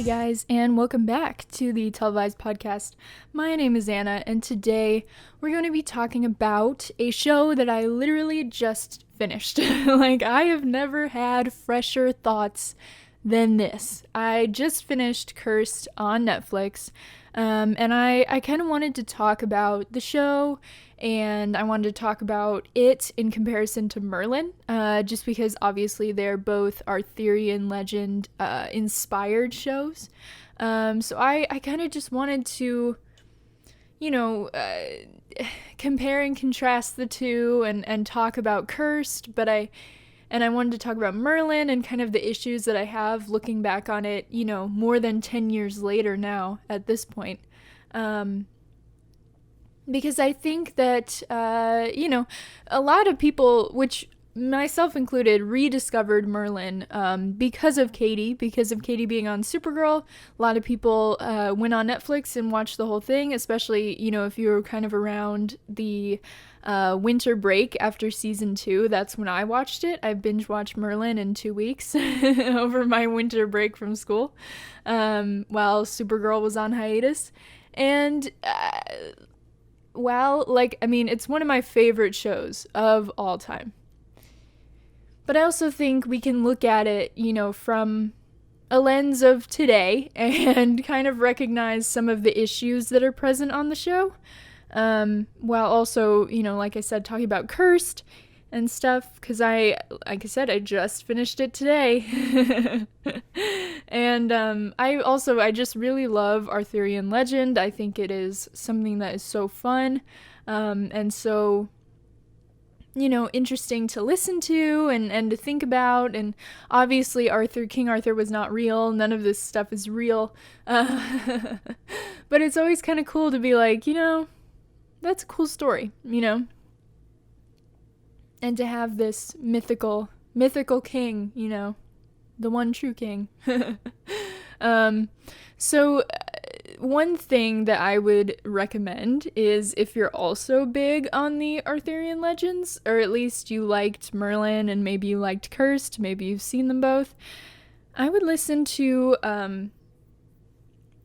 guys, and welcome back to the Televised podcast. My name is Anna, and today we're going to be talking about a show that I literally just finished. I have never had fresher thoughts than this. I just finished Cursed on Netflix, and I kind of wanted to talk about the show, and I wanted to talk about it in comparison to Merlin, just because obviously they're both Arthurian legend inspired shows. So I kind of just wanted to, compare and contrast the two and talk about Cursed, I wanted to talk about Merlin and kind of the issues that I have looking back on it, more than 10 years later now at this point. Because I think that, a lot of people, which myself included, rediscovered Merlin because of Katie being on Supergirl. A lot of people went on Netflix and watched the whole thing, especially, if you were kind of around the winter break after season 2. That's when I watched it. I binge watched Merlin in 2 weeks over my winter break from school while Supergirl was on hiatus. And it's one of my favorite shows of all time. But I also think we can look at it, from a lens of today and kind of recognize some of the issues that are present on the show. While also, like I said, talking about Cursed and stuff, because I just finished it today. And I just really love Arthurian legend. I think it is something that is so fun, and so, interesting to listen to and to think about. And obviously King Arthur was not real. None of this stuff is real. But it's always kind of cool to be like, that's a cool story, and to have this mythical king, the one true king. So one thing that I would recommend is, if you're also big on the Arthurian legends, or at least you liked Merlin and maybe you liked Cursed, maybe you've seen them both, I would listen to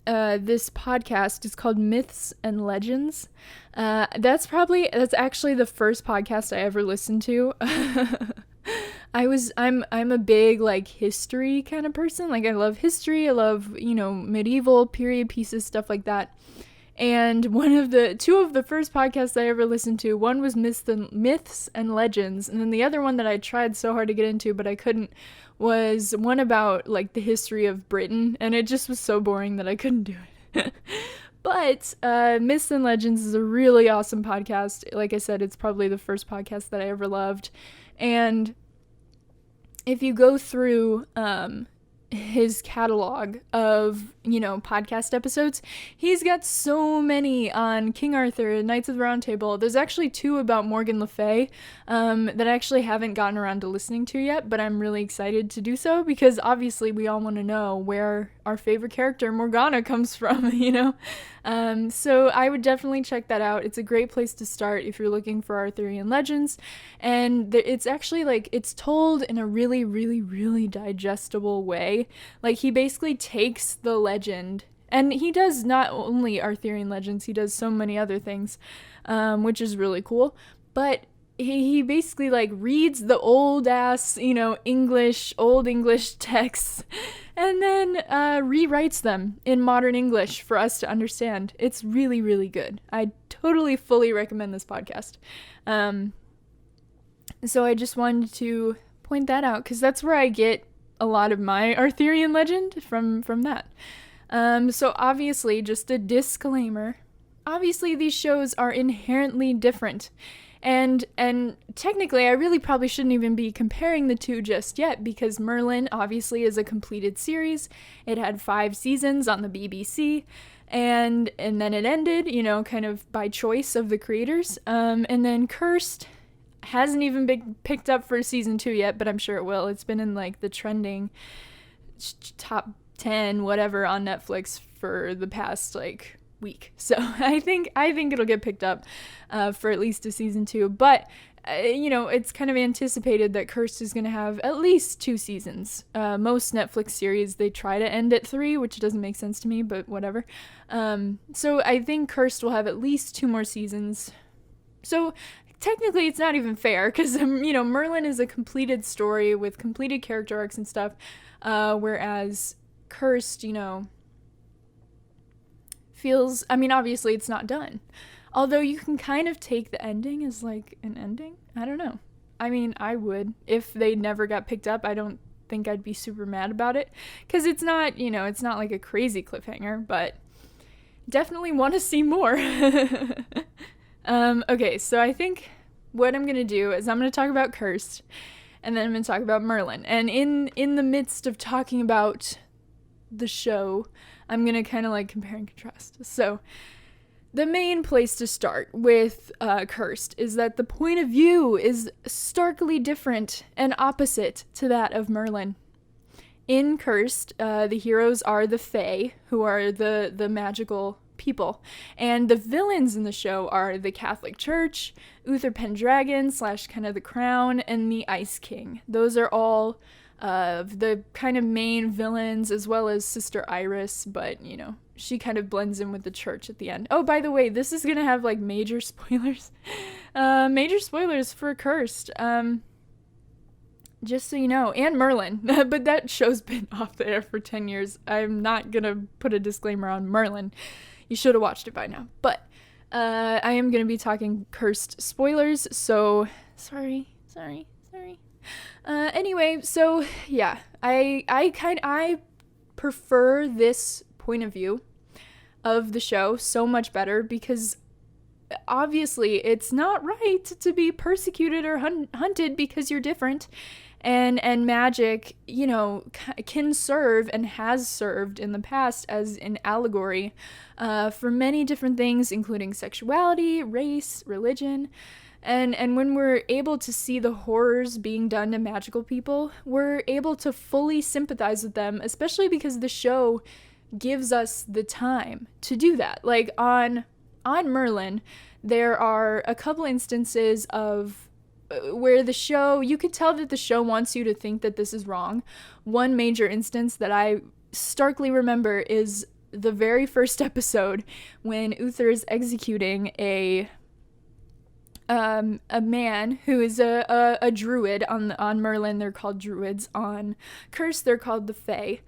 this podcast. Is called Myths and Legends. That's actually the first podcast I ever listened to. I'm a big history kind of person. I love history. I love, medieval period pieces, stuff like that. And two of the first podcasts I ever listened to, one was Myths and Legends, and then the other one that I tried so hard to get into but I couldn't, was one about the history of Britain, and it just was so boring that I couldn't do it. But Myths and Legends is a really awesome podcast. Like I said, it's probably the first podcast that I ever loved. And if you go through his catalog of, podcast episodes, he's got so many on King Arthur, Knights of the Round Table. There's actually 2 about Morgan Le Fay that I actually haven't gotten around to listening to yet, but I'm really excited to do so, because obviously we all want to know where our favorite character Morgana comes from, So I would definitely check that out. It's a great place to start if you're looking for Arthurian legends, and it's actually it's told in a really, really, really digestible way. He basically takes the legend, and he does not only Arthurian legends, he does so many other things, which is really cool, but he basically reads the old ass, old English texts, and then rewrites them in modern English for us to understand. It's really, really good. I totally fully recommend this podcast. So I just wanted to point that out, because that's where I get a lot of my Arthurian legend from that. So obviously, just a disclaimer, obviously these shows are inherently different. And technically, I really probably shouldn't even be comparing the two just yet, because Merlin obviously is a completed series. It had 5 seasons on the BBC, and then it ended, kind of by choice of the creators. And then Cursed hasn't even been picked up for season 2 yet, but I'm sure it will. It's been in the trending top 10 whatever on Netflix for the past week. So I think it'll get picked up for at least a season 2. But it's kind of anticipated that Cursed is going to have at least 2 seasons. Most Netflix series, they try to end at 3, which doesn't make sense to me, but whatever. So I think Cursed will have at least 2 more seasons. So technically it's not even fair, because, Merlin is a completed story with completed character arcs and stuff, whereas Cursed, feels, obviously it's not done. Although you can kind of take the ending as like an ending. I don't know. I would. If they never got picked up, I don't think I'd be super mad about it. Because it's not, it's not like a crazy cliffhanger, but definitely want to see more. Okay, so I think what I'm going to do is I'm going to talk about Cursed, and then I'm going to talk about Merlin. And in the midst of talking about the show, I'm going to kind of like compare and contrast. So the main place to start with Cursed is that the point of view is starkly different and opposite to that of Merlin. In Cursed, the heroes are the Fae, who are the magical people, and the villains in the show are the Catholic Church, Uther Pendragon / kind of the Crown, and the Ice King. Those are all the kind of main villains, as well as Sister Iris, but she kind of blends in with the church at the end. Oh, by the way, this is gonna have like major spoilers. Major spoilers for Cursed. Just so you know, and Merlin. But that show's been off the air for 10 years. I'm not gonna put a disclaimer on Merlin. You should have watched it by now. But I am gonna be talking Cursed spoilers, so sorry. Anyway, so yeah, I prefer this point of view of the show so much better, because obviously it's not right to be persecuted or hunted because you're different, and magic, can serve and has served in the past as an allegory for many different things, including sexuality, race, religion. And when we're able to see the horrors being done to magical people, we're able to fully sympathize with them, especially because the show gives us the time to do that. Like on Merlin, there are a couple instances of where the show, you could tell that the show wants you to think that this is wrong. One major instance that I starkly remember is the very first episode when Uther is executing a man who is a druid. On Merlin, they're called druids. On Cursed, they're called the Fae.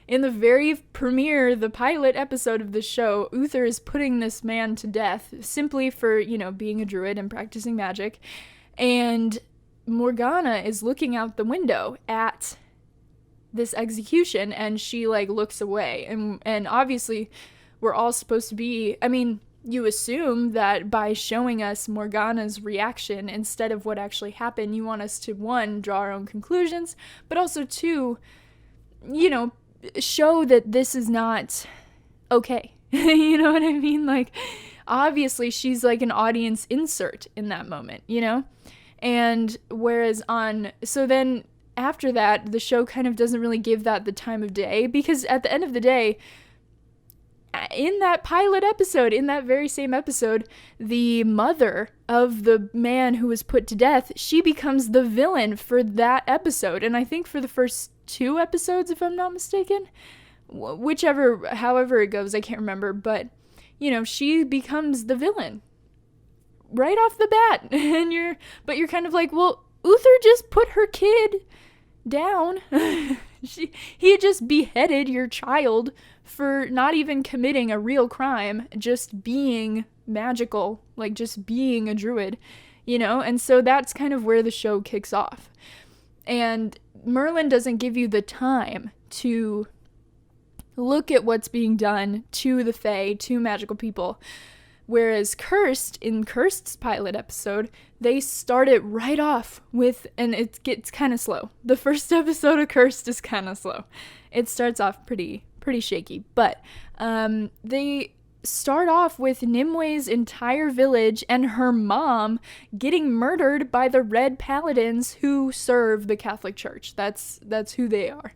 In the very premiere, the pilot episode of the show, Uther is putting this man to death simply for, being a druid and practicing magic. And Morgana is looking out the window at this execution, and she looks away. And obviously we're all supposed to be, you assume that by showing us Morgana's reaction instead of what actually happened, you want us to, 1, draw our own conclusions, but also 2, show that this is not okay. You know what I mean? Obviously she's an audience insert in that moment, And whereas so then after that, the show kind of doesn't really give that the time of day, because at the end of the day, in that pilot episode, in that very same episode, the mother of the man who was put to death, she becomes the villain for that episode. And I think for the first 2 episodes, if I'm not mistaken, however it goes, I can't remember. But, she becomes the villain right off the bat. And you're kind of like, well, Uther just put her kid down. He had just beheaded your child for not even committing a real crime, just being magical, just being a druid, and so that's kind of where the show kicks off. And Merlin doesn't give you the time to look at what's being done to the Fae, to magical people. Whereas in Cursed's pilot episode, they start it right off with, and it gets kind of slow. The first episode of Cursed is kind of slow. It starts off pretty shaky, but they start off with Nimwe's entire village and her mom getting murdered by the Red Paladins who serve the Catholic Church. That's who they are.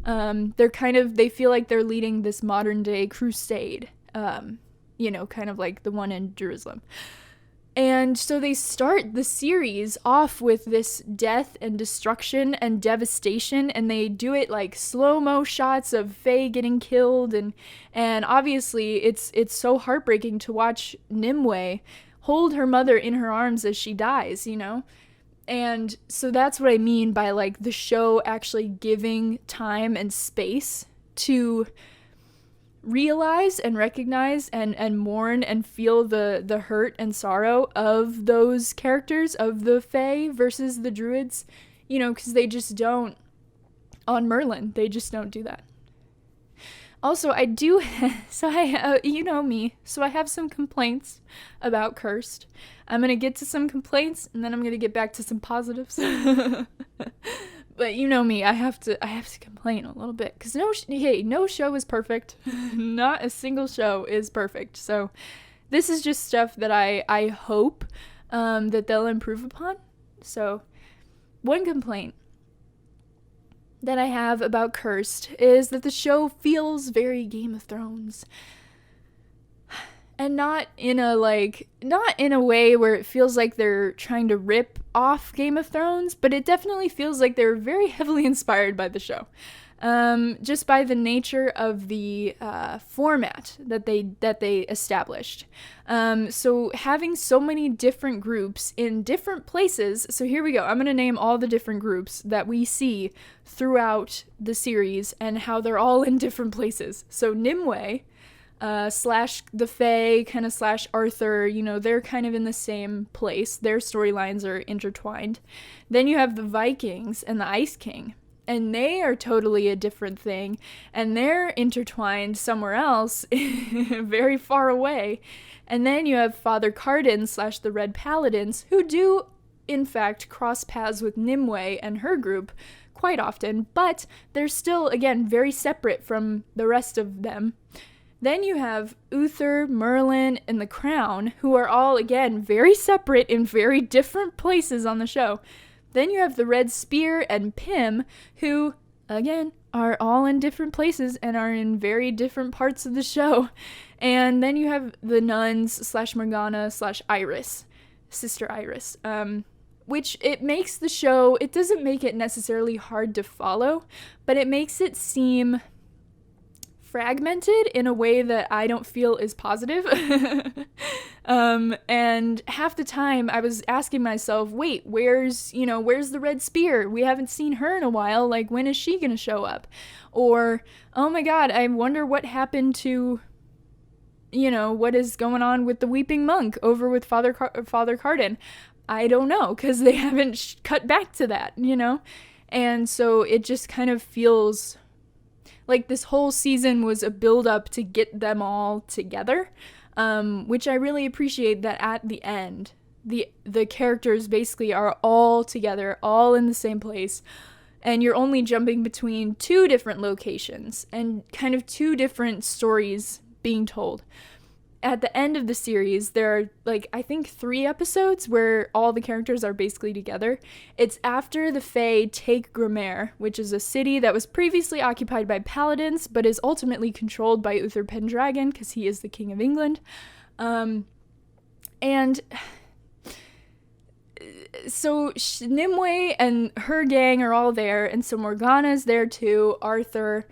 They feel like they're leading this modern day crusade. Kind of like the one in Jerusalem. And so they start the series off with this death and destruction and devastation, and they do it like slow-mo shots of Faye getting killed, and obviously it's so heartbreaking to watch Nimue hold her mother in her arms as she dies, you know? And so that's what I mean by like the show actually giving time and space to realize and recognize and mourn and feel the hurt and sorrow of those characters, of the Fae versus the Druids, you know, because they just don't, on Merlin, they just don't do that. Also, I do, you know me, so I have some complaints about Cursed. I'm going to get to some complaints, and then I'm going to get back to some positives. But you know me, I have to complain a little bit, because no show is perfect. Not a single show is perfect. So this is just stuff that I hope that they'll improve upon. So one complaint that I have about Cursed is that the show feels very Game of Thrones. And not in a way where it feels like they're trying to rip off Game of Thrones, but it definitely feels like they're very heavily inspired by the show. Just by the nature of the format that they established. So having so many different groups in different places. So here we go. I'm going to name all the different groups that we see throughout the series and how they're all in different places. So Nimue, slash the Fae, kind of slash Arthur, you know, they're kind of in the same place. Their storylines are intertwined. Then you have the Vikings and the Ice King. And they are totally a different thing, and they're intertwined somewhere else, very far away. And then you have Father Cardan slash the Red Paladins, who do, in fact, cross paths with Nimue and her group quite often, but they're still, again, very separate from the rest of them. Then you have Uther, Merlin, and the Crown, who are all, again, very separate in very different places on the show. Then you have the Red Spear and Pym, who, again, are all in different places and are in very different parts of the show. And then you have the nuns slash Morgana slash Iris, Sister Iris, which it makes the show, it doesn't make it necessarily hard to follow, but it makes it seem fragmented in a way that I don't feel is positive. And half the time I was asking myself, wait, where's the Red Spear? We haven't seen her in a while. Like, when is she gonna show up? Or, oh my god, I wonder what happened to, what is going on with the Weeping Monk over with Father Cardan. I don't know, because they haven't cut back to that, And so it just kind of feels like this whole season was a build-up to get them all together, which I really appreciate that at the end, the characters basically are all together, all in the same place, and you're only jumping between two different locations and kind of two different stories being told. At the end of the series, there are, I think 3 episodes where all the characters are basically together. It's after the Fae take Grimmaire, which is a city that was previously occupied by paladins, but is ultimately controlled by Uther Pendragon, because he is the King of England. And so Nimue and her gang are all there, and so Morgana's there too, Arthur.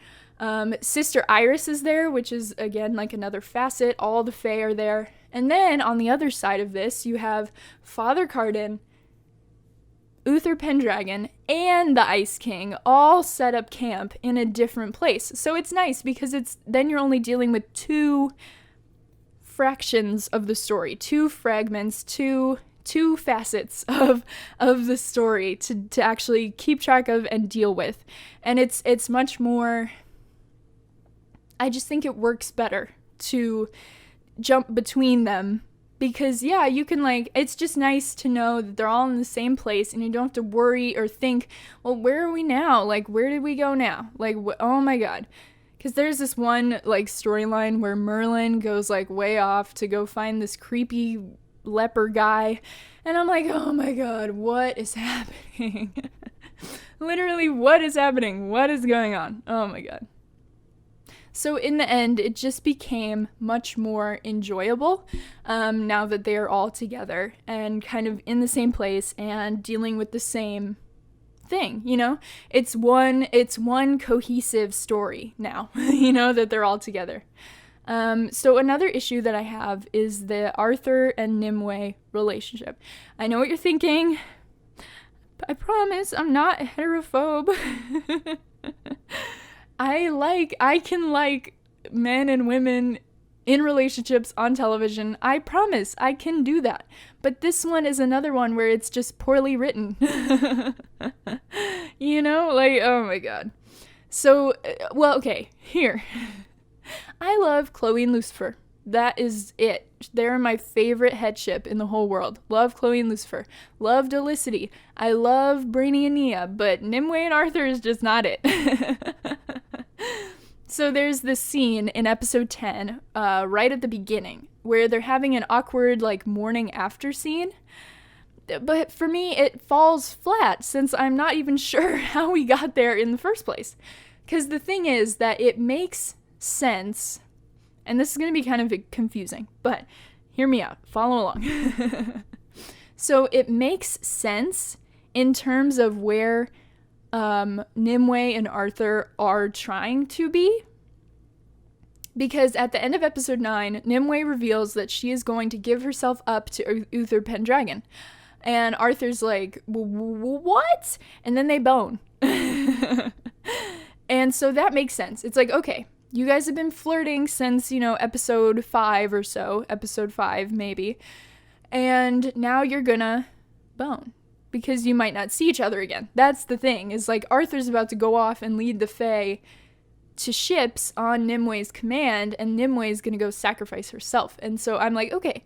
Sister Iris is there, which is, again, another facet. All the Fae are there. And then, on the other side of this, you have Father Cardan, Uther Pendragon, and the Ice King all set up camp in a different place. So it's nice, because then you're only dealing with 2 fractions of the story, 2 fragments, two facets of the story to actually keep track of and deal with. And it's much more... I just think it works better to jump between them, because you can it's just nice to know that they're all in the same place and you don't have to worry or think, well, where are we now? Where did we go now? Oh my god. Because there's this one storyline where Merlin goes way off to go find this creepy leper guy, and I'm like, oh my god, what is happening? Literally, what is happening? What is going on? Oh my god. So in the end, it just became much more enjoyable now that they are all together and kind of in the same place and dealing with the same thing, you know? It's one cohesive story now, you know, that they're all together. So another issue that I have is the Arthur and Nimue relationship. I know what you're thinking. I promise I'm not heterophobe. I can like men and women in relationships on television. I promise I can do that. But this one is another one where it's just poorly written. You know, like, oh my god. So, well, okay, here. I love Chloe and Lucifer. That is it. They're my favorite headship in the whole world. Love Chloe and Lucifer. Love Delicity. I love Brainy and Nia, but Nimue and Arthur is just not it. So there's this scene in episode 10, right at the beginning, where they're having an awkward, like, morning after scene. But for me, it falls flat, since I'm not even sure how we got there in the first place. Because the thing is that it makes sense, and this is going to be kind of confusing, but hear me out, follow along. So it makes sense in terms of where Nimue and Arthur are trying to be, because at the end of episode 9, Nimue reveals that she is going to give herself up to Uther Pendragon, and Arthur's like, what? And then they bone. And so that makes sense. It's like, okay, you guys have been flirting since, you know, episode 5 or so, episode 5 maybe, and now you're gonna bone, because you might not see each other again. That's the thing, is like Arthur's about to go off and lead the Fae to ships on Nimue's command, and Nimue's gonna go sacrifice herself. And so I'm like, okay,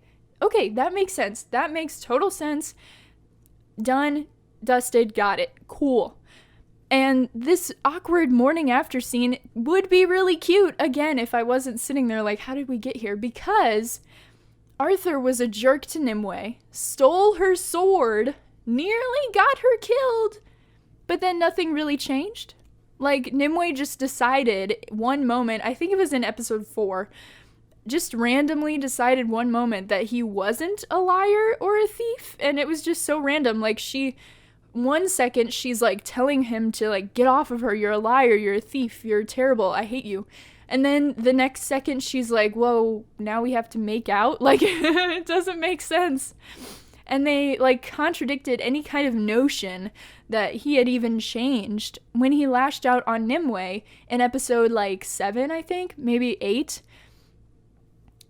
that makes sense. That makes total sense. Done, dusted, got it, cool. And this awkward morning after scene would be really cute, again, if I wasn't sitting there like, how did we get here? Because Arthur was a jerk to Nimue, stole her sword, nearly got her killed, but then nothing really changed. Like, Nimue just decided one moment, I think it was in episode 4, just randomly decided one moment that he wasn't a liar or a thief, and it was just so random. Like, one second she's like telling him to like get off of her, you're a liar, you're a thief, you're terrible, I hate you. And then the next second she's like, whoa, now we have to make out? Like, it doesn't make sense. And they like contradicted any kind of notion that he had even changed when he lashed out on Nimue in episode like 7, I think, maybe 8.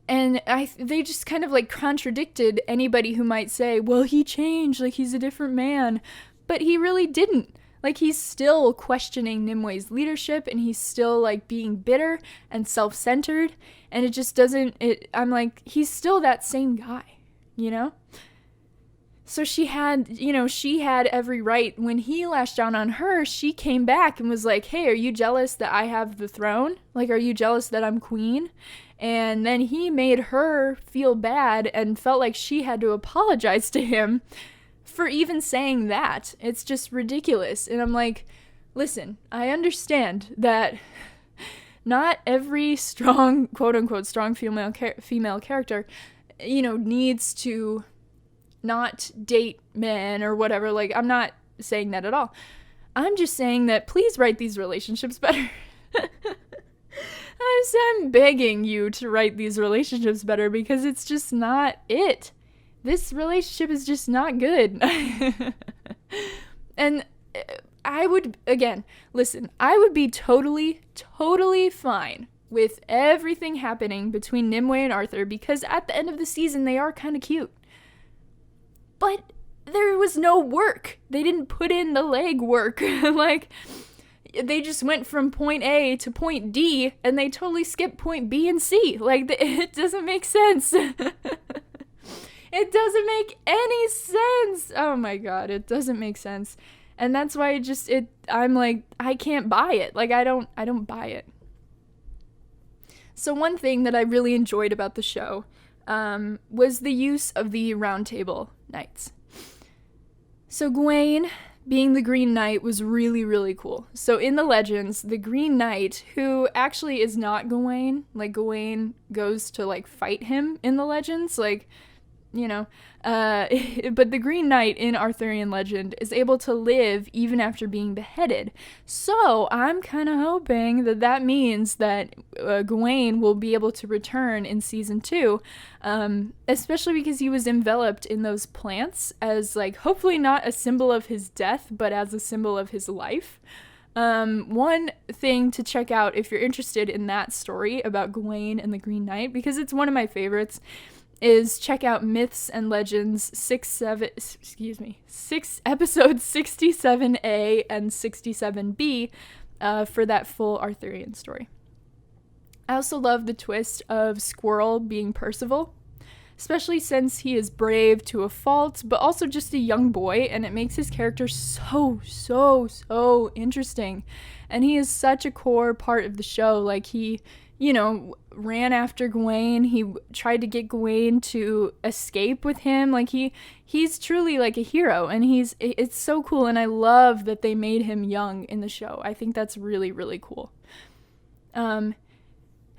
And they just kind of like contradicted anybody who might say, well, he changed, like he's a different man. But he really didn't. Like, he's still questioning Nimue's leadership, and he's still like being bitter and self-centered, and it just doesn't, I'm like, he's still that same guy, you know? So she had every right. When he lashed down on her, she came back and was like, hey, are you jealous that I have the throne? Like, are you jealous that I'm queen? And then he made her feel bad and felt like she had to apologize to him for even saying that. It's just ridiculous. And I'm like, listen, I understand that not every strong, quote unquote, strong female character, you know, needs to not date men or whatever. Like, I'm not saying that at all. I'm just saying that please write these relationships better. I'm begging you to write these relationships better, because it's just not it. This relationship is just not good. And I would, again, listen, I would be totally fine with everything happening between Nimue and Arthur, because at the end of the season, they are kind of cute. But there was no work. They didn't put in the leg work. Like, they just went from point A to point D, and they totally skipped point B and C. Like, it doesn't make sense. It doesn't make any sense. Oh my god, it doesn't make sense. And that's why I'm like, I can't buy it. Like, I don't buy it. So one thing that I really enjoyed about the show was the use of the round table nights. So Gawain, being the Green Knight was really, really cool. So in the Legends, the Green Knight, who actually is not Gawain, like Gawain goes to like fight him in the Legends, like, you know, but the Green Knight in Arthurian legend is able to live even after being beheaded. So I'm kind of hoping that that means that Gawain will be able to return in season 2, especially because he was enveloped in those plants as, like, hopefully not a symbol of his death, but as a symbol of his life. One thing to check out if you're interested in that story about Gawain and the Green Knight, because it's one of my favorites, is check out Myths and Legends episodes 67A and 67B for that full Arthurian story. I also love the twist of Squirrel being Percival, especially since he is brave to a fault, but also just a young boy, and it makes his character so interesting. And he is such a core part of the show. Like, he, you know, ran after Gawain. He tried to get Gawain to escape with him. Like, he's truly like a hero, and it's so cool. And I love that they made him young in the show. I think that's really, really cool. And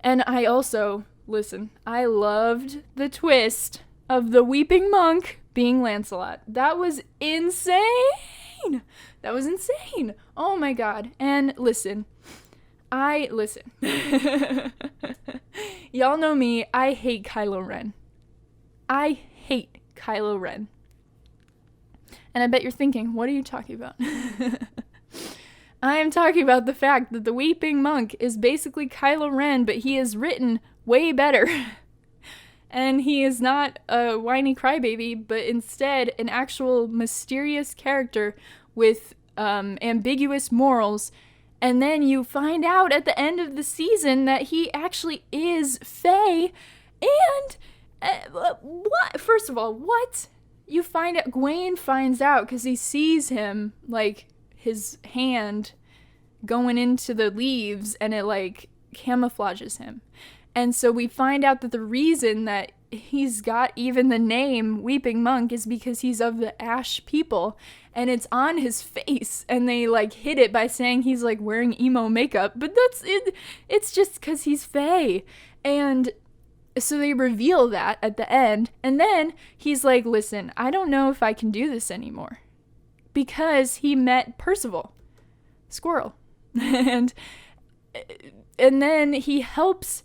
I also, listen, I loved the twist of the Weeping Monk being Lancelot. That was insane. Oh my God. And listen. Y'all know me, I hate Kylo Ren. And I bet you're thinking, what are you talking about? I am talking about the fact that the Weeping Monk is basically Kylo Ren, but he is written way better. And he is not a whiny crybaby, but instead an actual mysterious character with ambiguous morals. And then you find out at the end of the season that he actually is Fae. And what? First of all, what? You find out, Gawain finds out because he sees him, like, his hand going into the leaves, and it, like, camouflages him. And so we find out that the reason that he's got even the name Weeping Monk is because he's of the Ash people, and it's on his face, and they, like, hid it by saying he's, like, wearing emo makeup, but that's it. It's just because he's Fae. And so they reveal that at the end, and then he's like, listen, I don't know if I can do this anymore, because he met Percival, Squirrel, and then he helps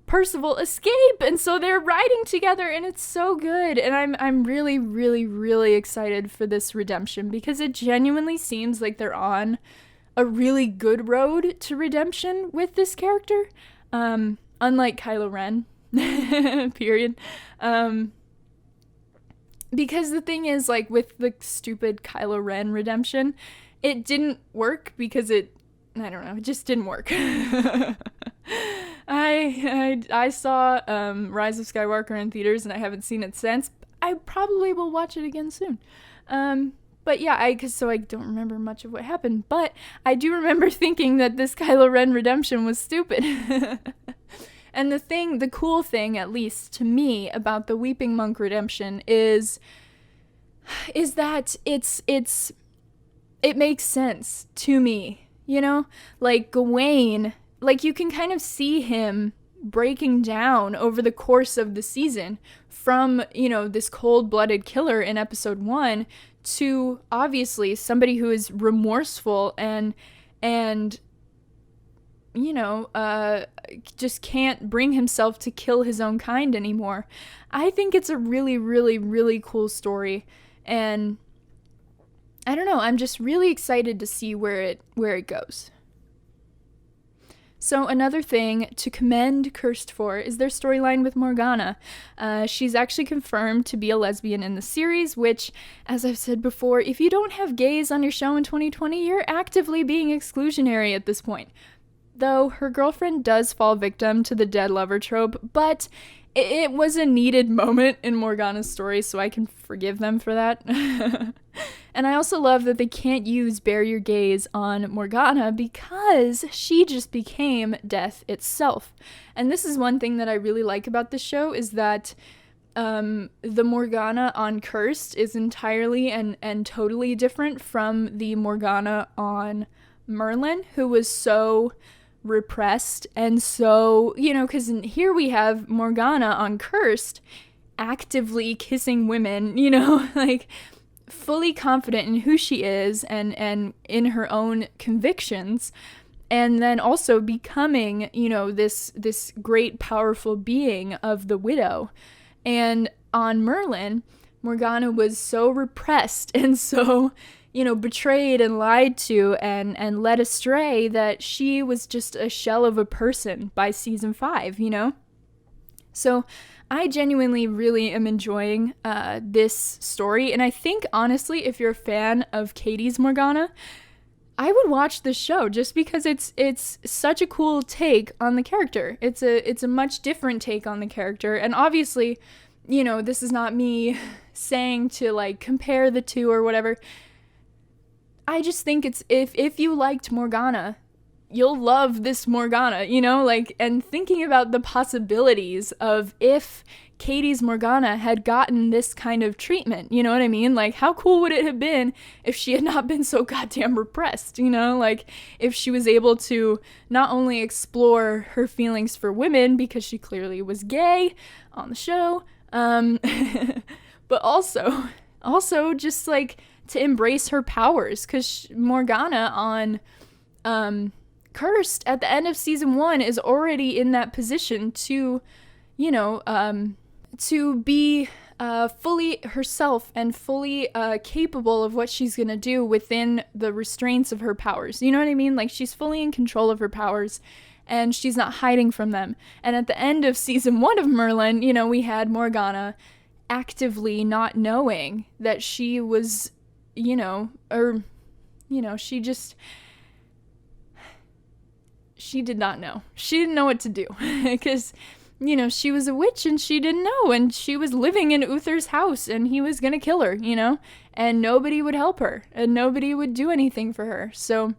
Percival escape, and so they're riding together, and it's so good. And I'm really, really, really excited for this redemption, because it genuinely seems like they're on a really good road to redemption with this character, unlike Kylo Ren. Period. Because the thing is, like, with the stupid Kylo Ren redemption, it didn't work because I don't know, it just didn't work. I saw Rise of Skywalker in theaters, and I haven't seen it since. I probably will watch it again soon. But yeah, I don't remember much of what happened, but I do remember thinking that this Kylo Ren redemption was stupid. And the cool thing, at least to me, about the Weeping Monk redemption is that it makes sense to me, you know? Like, Gawain, like, you can kind of see him breaking down over the course of the season from, you know, this cold-blooded killer in episode 1 to, obviously, somebody who is remorseful and you know, just can't bring himself to kill his own kind anymore. I think it's a really, really, really cool story, and I don't know, I'm just really excited to see where it goes. So another thing to commend Cursed for is their storyline with Morgana. She's actually confirmed to be a lesbian in the series, which, as I've said before, if you don't have gays on your show in 2020, you're actively being exclusionary at this point. Though her girlfriend does fall victim to the dead lover trope, but it was a needed moment in Morgana's story, so I can forgive them for that. And I also love that they can't use Bare Your Gaze on Morgana because she just became death itself. And this is one thing that I really like about this show, is that the Morgana on Cursed is entirely and totally different from the Morgana on Merlin, who was so repressed and so, because here we have Morgana on Cursed actively kissing women, like fully confident in who she is and in her own convictions, and then also becoming, this great powerful being of the widow. And on Merlin, Morgana was so repressed and so, betrayed and lied to and led astray that she was just a shell of a person by season 5, So I genuinely really am enjoying this story. And I think, honestly, if you're a fan of Katie's Morgana, I would watch this show just because it's such a cool take on the character. It's a much different take on the character. And obviously, this is not me saying to like compare the two or whatever. I just think it's if you liked Morgana, you'll love this Morgana, and thinking about the possibilities of if Katie's Morgana had gotten this kind of treatment, you know what I mean? Like, how cool would it have been if she had not been so goddamn repressed, like if she was able to not only explore her feelings for women because she clearly was gay on the show, but also just like to embrace her powers, because Morgana on Cursed at the end of season 1 is already in that position to, to be fully herself and fully capable of what she's gonna do within the restraints of her powers. You know what I mean? Like, she's fully in control of her powers and she's not hiding from them. And at the end of season 1 of Merlin, we had Morgana actively not knowing that she was, she did not know. She didn't know what to do because, she was a witch and she didn't know, and she was living in Uther's house and he was gonna kill her, and nobody would help her and nobody would do anything for her. So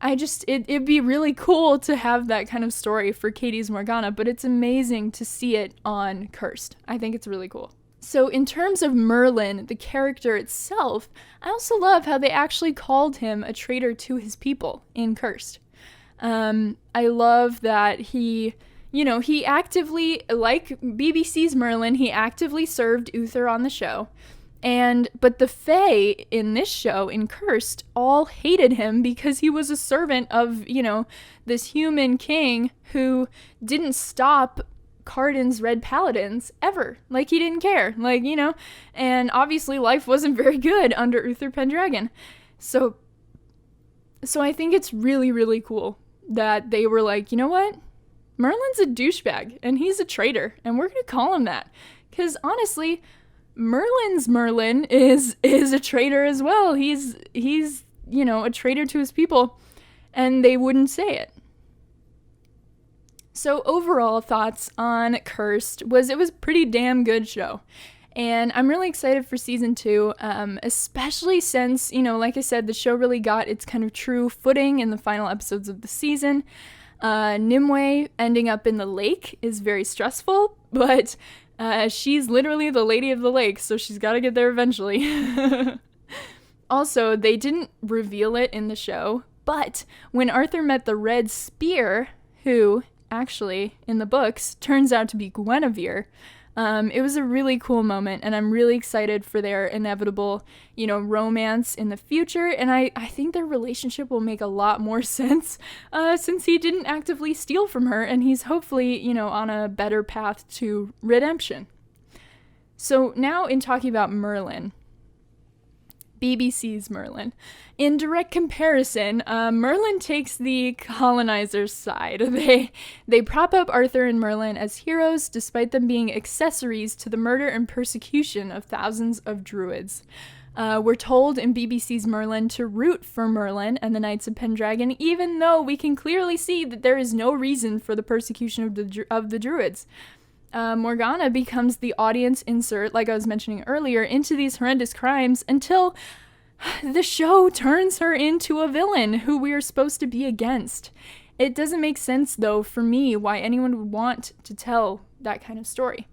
it'd be really cool to have that kind of story for Katie's Morgana, but it's amazing to see it on Cursed. I think it's really cool. So in terms of Merlin, the character itself, I also love how they actually called him a traitor to his people in Cursed. I love that he actively, like BBC's Merlin, he actively served Uther on the show. But the Fae in this show, in Cursed, all hated him because he was a servant of, this human king who didn't stop Cardin's Red Paladins ever. Like, he didn't care. Like, and obviously life wasn't very good under Uther Pendragon. So I think it's really, really cool that they were like, you know what? Merlin's a douchebag and he's a traitor and we're going to call him that. Because honestly, Merlin's Merlin is a traitor as well. He's a traitor to his people, and they wouldn't say it. So overall thoughts on Cursed was it was a pretty damn good show. And I'm really excited for season 2, especially since, like I said, the show really got its kind of true footing in the final episodes of the season. Nimue ending up in the lake is very stressful, but she's literally the lady of the lake, so she's got to get there eventually. Also, they didn't reveal it in the show, but when Arthur met the Red Spear, who actually, in the books, turns out to be Guinevere, it was a really cool moment, and I'm really excited for their inevitable, romance in the future, and I think their relationship will make a lot more sense, since he didn't actively steal from her, and he's hopefully, on a better path to redemption. So now in talking about Merlin, BBC's Merlin. In direct comparison, Merlin takes the colonizers' side. They prop up Arthur and Merlin as heroes, despite them being accessories to the murder and persecution of thousands of druids. We're told in BBC's Merlin to root for Merlin and the Knights of Pendragon, even though we can clearly see that there is no reason for the persecution of the druids. Morgana becomes the audience insert, like I was mentioning earlier, into these horrendous crimes until the show turns her into a villain who we are supposed to be against. It doesn't make sense, though, for me, why anyone would want to tell that kind of story.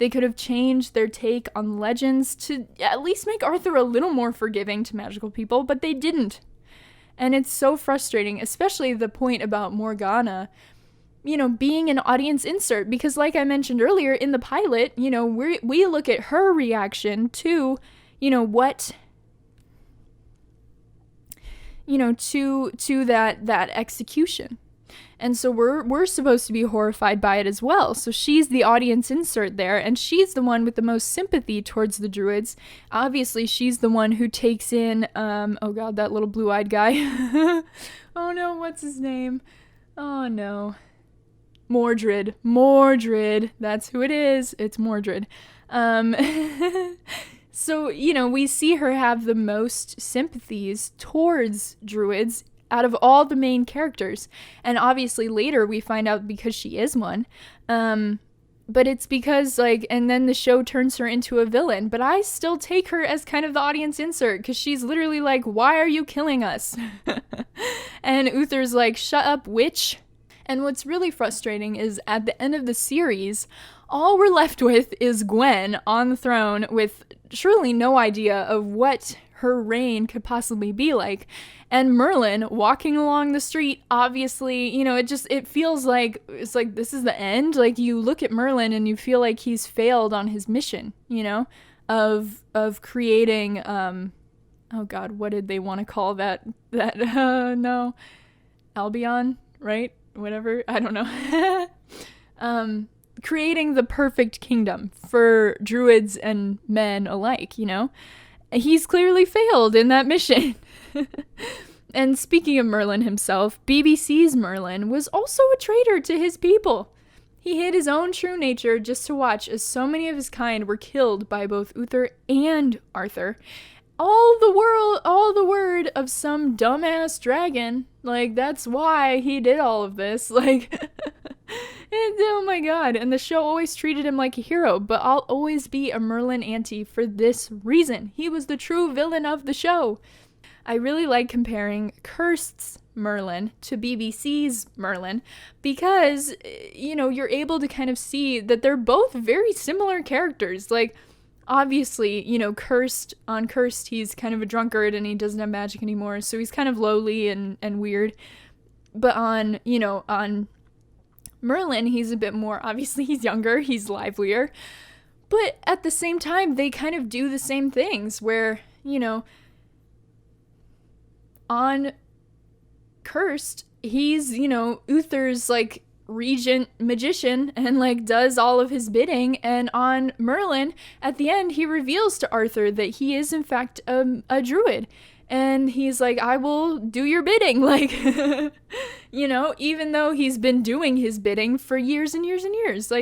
They could have changed their take on legends to at least make Arthur a little more forgiving to magical people, but they didn't. And it's so frustrating, especially the point about Morgana, being an audience insert, because like I mentioned earlier in the pilot, we look at her reaction to, what, to that execution. And so we're supposed to be horrified by it as well. So she's the audience insert there, and she's the one with the most sympathy towards the druids. Obviously, she's the one who takes in, oh god, that little blue-eyed guy. Oh no, what's his name? Oh no. Mordred, that's who it is. It's Mordred. So, we see her have the most sympathies towards druids out of all the main characters. And obviously later we find out because she is one. But it's because, and then the show turns her into a villain. But I still take her as kind of the audience insert, because she's literally like, why are you killing us? And Uther's like, shut up, witch. And what's really frustrating is at the end of the series, all we're left with is Gwen on the throne with surely no idea of what her reign could possibly be like. And Merlin walking along the street, obviously, it feels like, it's like, this is the end. Like, you look at Merlin and you feel like he's failed on his mission, of creating, oh god, what did they want to call that, no, Albion, right? Whatever, I don't know. Creating the perfect kingdom for druids and men alike, He's clearly failed in that mission. And speaking of Merlin himself, BBC's Merlin was also a traitor to his people. He hid his own true nature just to watch as so many of his kind were killed by both Uther and Arthur. All the word of some dumbass dragon. That's why he did all of this. Oh my god. And the show always treated him like a hero, but I'll always be a Merlin anti for this reason. He was the true villain of the show. I really like comparing Kirst's Merlin to BBC's Merlin because, you're able to kind of see that they're both very similar characters. Obviously, Kirst, he's kind of a drunkard and he doesn't have magic anymore, so he's kind of lowly and weird. But on Merlin, he's a bit more, obviously he's younger, he's livelier. But at the same time, they kind of do the same things where, on Kirst, he's, Uther's, regent magician and does all of his bidding, and on Merlin at the end he reveals to Arthur that he is in fact a druid, and he's like, I will do your bidding, even though he's been doing his bidding for years and years and years.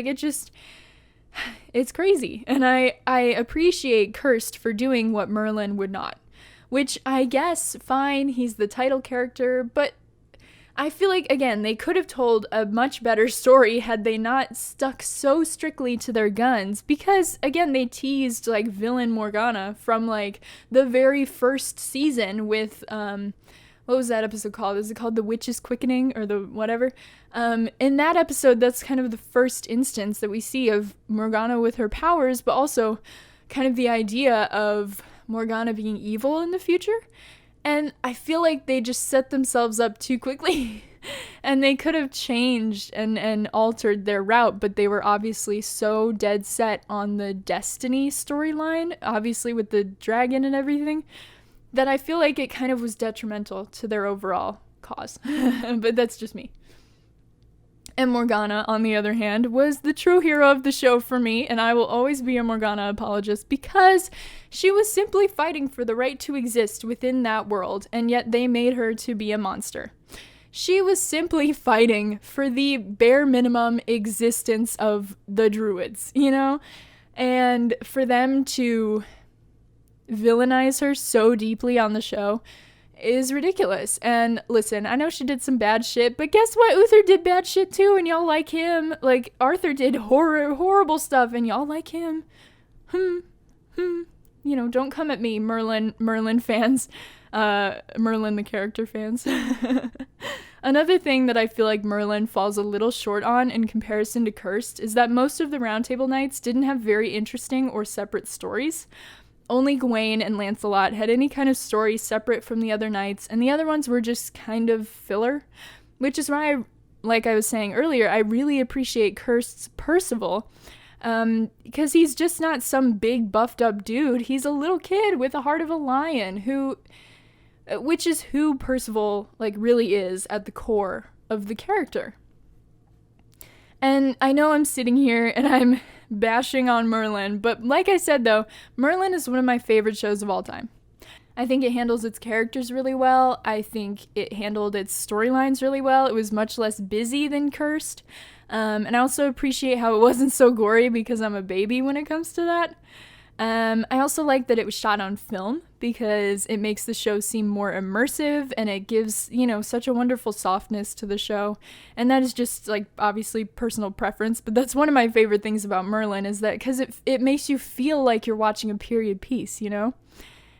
It's crazy. And I appreciate Kirst for doing what Merlin would not, which I guess fine, he's the title character, but I feel like, again, they could have told a much better story had they not stuck so strictly to their guns, because, again, they teased, villain Morgana from, the very first season with, what was that episode called? Is it called The Witch's Quickening, or the whatever? In that episode, that's kind of the first instance that we see of Morgana with her powers, but also kind of the idea of Morgana being evil in the future. And I feel like they just set themselves up too quickly and they could have changed and altered their route, but they were obviously so dead set on the Destiny storyline, obviously with the dragon and everything, that I feel like it kind of was detrimental to their overall cause. But that's just me. And Morgana, on the other hand, was the true hero of the show for me, and I will always be a Morgana apologist because she was simply fighting for the right to exist within that world, and yet they made her to be a monster. She was simply fighting for the bare minimum existence of the druids, And for them to villainize her so deeply on the show is ridiculous. And listen, I know she did some bad shit, but guess what? Uther did bad shit too, and y'all like him. Arthur did horrible stuff, and y'all like him. Don't come at me, Merlin fans. Merlin the character fans. Another thing that I feel like Merlin falls a little short on in comparison to Cursed is that most of the Roundtable Knights didn't have very interesting or separate stories. Only Gawain and Lancelot had any kind of story separate from the other knights, and the other ones were just kind of filler, which is why, like I was saying earlier, I really appreciate Cursed Percival, because he's just not some big buffed up dude. He's a little kid with a heart of a lion which is who Percival like really is at the core of the character. And I know I'm sitting here and I'm bashing on Merlin, but like I said though, Merlin is one of my favorite shows of all time. I think it handles its characters really well. I think it handled its storylines really well. It was much less busy than Cursed. And I also appreciate how it wasn't so gory because I'm a baby when it comes to that. I also like that it was shot on film because it makes the show seem more immersive and it gives, such a wonderful softness to the show. And that is just like obviously personal preference, but that's one of my favorite things about Merlin is that because it makes you feel like you're watching a period piece,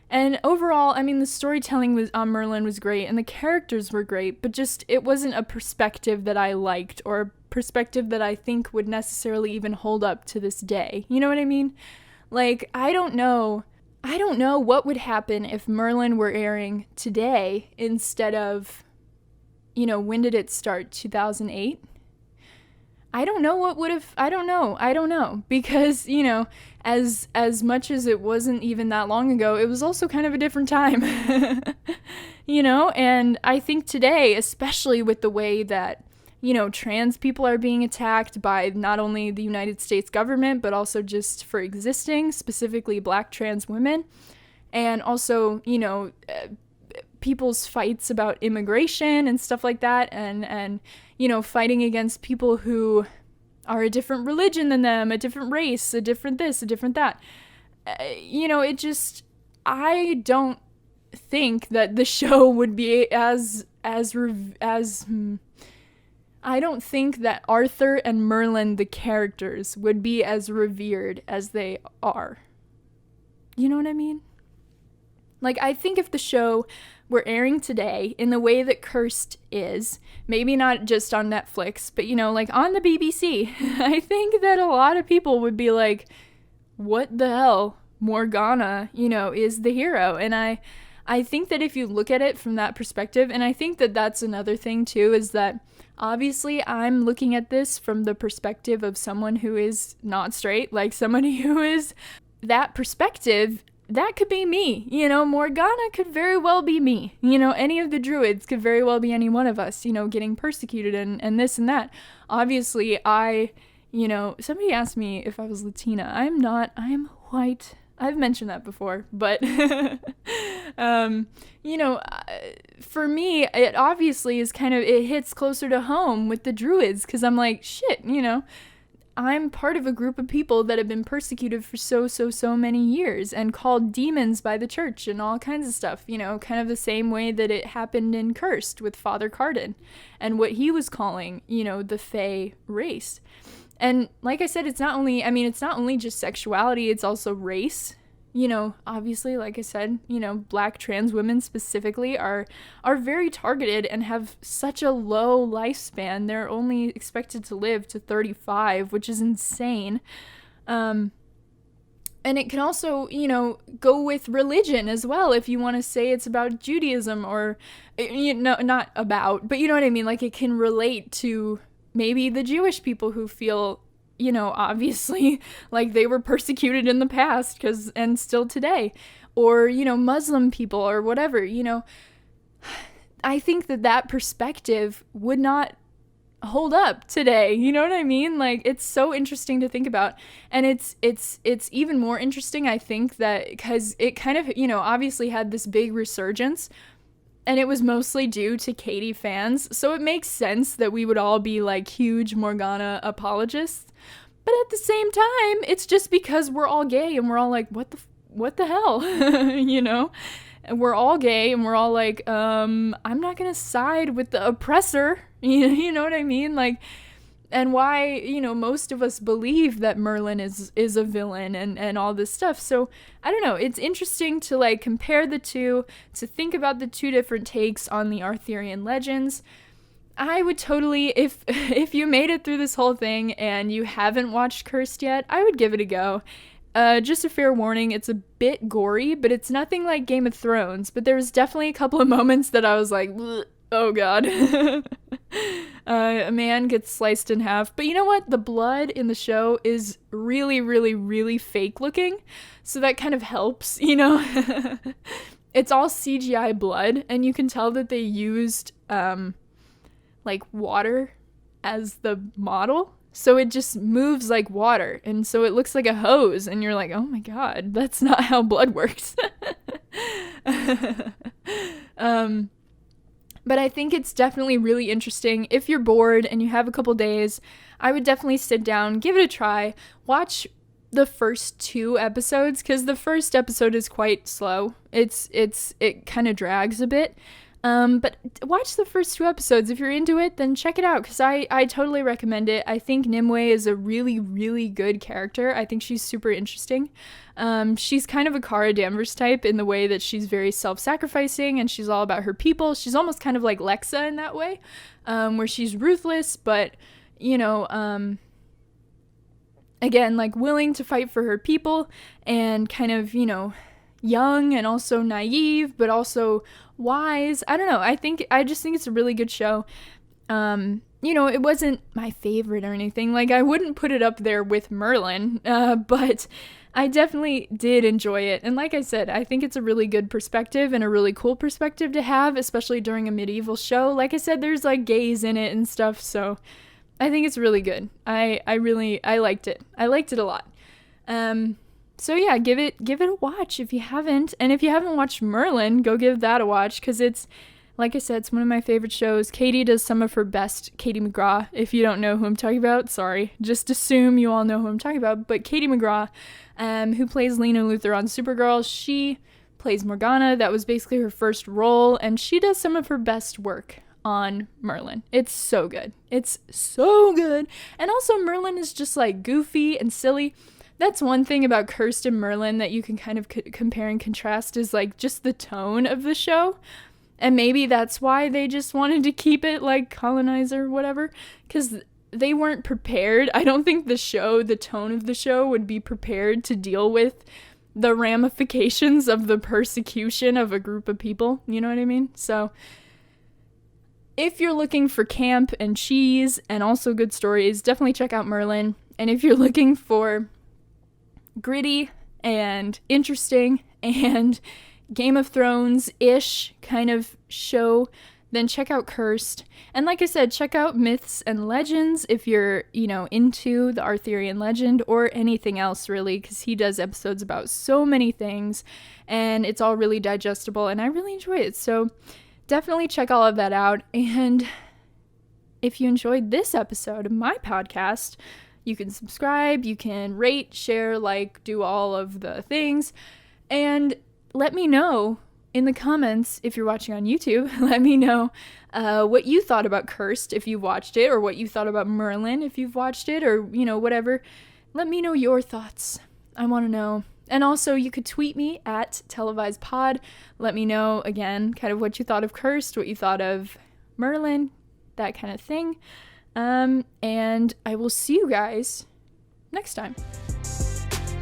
And overall, I mean, the storytelling on Merlin was great and the characters were great, but just it wasn't a perspective that I liked or a perspective that I think would necessarily even hold up to this day. You know what I mean? Like, I don't know what would happen if Merlin were airing today instead of, when did it start? 2008? I don't know what would have, I don't know. Because, as much as it wasn't even that long ago, it was also kind of a different time. And I think today, especially with the way that, trans people are being attacked by not only the United States government, but also just for existing, specifically Black trans women. And also, people's fights about immigration and stuff like that. And fighting against people who are a different religion than them, a different race, a different this, a different that. I don't think that the show would be I don't think that Arthur and Merlin, the characters, would be as revered as they are. You know what I mean? Like, I think if the show were airing today in the way that Cursed is, maybe not just on Netflix, but, like on the BBC, I think that a lot of people would be like, what the hell? Morgana, is the hero. And I think that if you look at it from that perspective, and I think that that's another thing too, is that obviously I'm looking at this from the perspective of someone who is not straight, like somebody who is that perspective. That could be me, Morgana could very well be me, any of the druids could very well be any one of us, getting persecuted and this and that. Obviously, somebody asked me if I was Latina. I'm not, I am white. I've mentioned that before, but, for me, it obviously is it hits closer to home with the druids, because I'm like, shit, I'm part of a group of people that have been persecuted for so many years and called demons by the church and all kinds of stuff, kind of the same way that it happened in Cursed with Father Cardin and what he was calling, the Fae race. And like I said, it's not only just sexuality, it's also race. Obviously, like I said, Black trans women specifically are very targeted and have such a low lifespan. They're only expected to live to 35, which is insane. And it can also, go with religion as well. If you want to say it's about Judaism or, not about, but you know what I mean? Like it can relate to maybe the Jewish people who feel, obviously like they were persecuted in the past and still today, or, Muslim people or whatever, I think that perspective would not hold up today. You know what I mean? Like, it's so interesting to think about. And it's even more interesting, I think, that because it kind of, obviously had this big resurgence. And it was mostly due to Katie fans, so it makes sense that we would all be like huge Morgana apologists. But at the same time, it's just because we're all gay and we're all like, what the hell, And we're all gay and we're all like, I'm not gonna side with the oppressor, you know what I mean? Like, and why, most of us believe that Merlin is a villain and all this stuff. So I don't know, it's interesting to like compare the two, to think about the two different takes on the Arthurian legends. I would totally, if you made it through this whole thing and you haven't watched Cursed yet, I would give it a go. Just a fair warning, it's a bit gory, but it's nothing like Game of Thrones. But there was definitely a couple of moments that I was like, oh god. A man gets sliced in half. But you know what? The blood in the show is really, really, really fake looking. So that kind of helps, It's all CGI blood, and you can tell that they used like water as the model, so it just moves like water, and so it looks like a hose, and you're like, oh my god, that's not how blood works. But I think it's definitely really interesting. If you're bored and you have a couple days, I would definitely sit down, give it a try, watch the first 2 episodes, because the first episode is quite slow. It kind of drags a bit. But watch the first 2 episodes. If you're into it, then check it out, because I totally recommend it. I think Nimue is a really, really good character. I think she's super interesting. She's kind of a Cara Danvers type in the way that she's very self-sacrificing, and she's all about her people. She's almost kind of like Lexa in that way, where she's ruthless, but, again, like willing to fight for her people, and kind of, young and also naive, but also wise. I don't know. I just think it's a really good show. It wasn't my favorite or anything. Like, I wouldn't put it up there with Merlin, but I definitely did enjoy it. And like I said, I think it's a really good perspective and a really cool perspective to have, especially during a medieval show. Like I said, there's like gays in it and stuff, so I think it's really good. I liked it. I liked it a lot. So yeah, give it a watch if you haven't. And if you haven't watched Merlin, go give that a watch, because it's, like I said, it's one of my favorite shows. Katie does some of her best. Katie McGraw, if you don't know who I'm talking about, sorry. Just assume you all know who I'm talking about. But Katie McGraw, who plays Lena Luthor on Supergirl, she plays Morgana. That was basically her first role, and she does some of her best work on Merlin. It's so good. It's so good. And also Merlin is just like goofy and silly. That's one thing about Cursed and Merlin that you can kind of compare and contrast, is like just the tone of the show. And maybe that's why they just wanted to keep it like Colonizer or whatever, because they weren't prepared. I don't think the tone of the show would be prepared to deal with the ramifications of the persecution of a group of people. You know what I mean? So if you're looking for camp and cheese and also good stories, definitely check out Merlin. And if you're looking for gritty and interesting and Game of Thrones-ish kind of show, then check out Cursed. And like I said, check out Myths and Legends if you're, into the Arthurian legend or anything else really, because he does episodes about so many things and it's all really digestible and I really enjoy it. So definitely check all of that out. And if you enjoyed this episode of my podcast, you can subscribe, you can rate, share, like, do all of the things. And let me know in the comments, if you're watching on YouTube, let me know what you thought about Cursed if you've watched it, or what you thought about Merlin if you've watched it, or, whatever. Let me know your thoughts. I want to know. And also, you could tweet me at Televised Pod. Let me know, again, kind of what you thought of Cursed, what you thought of Merlin, that kind of thing. And I will see you guys next time.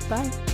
Bye.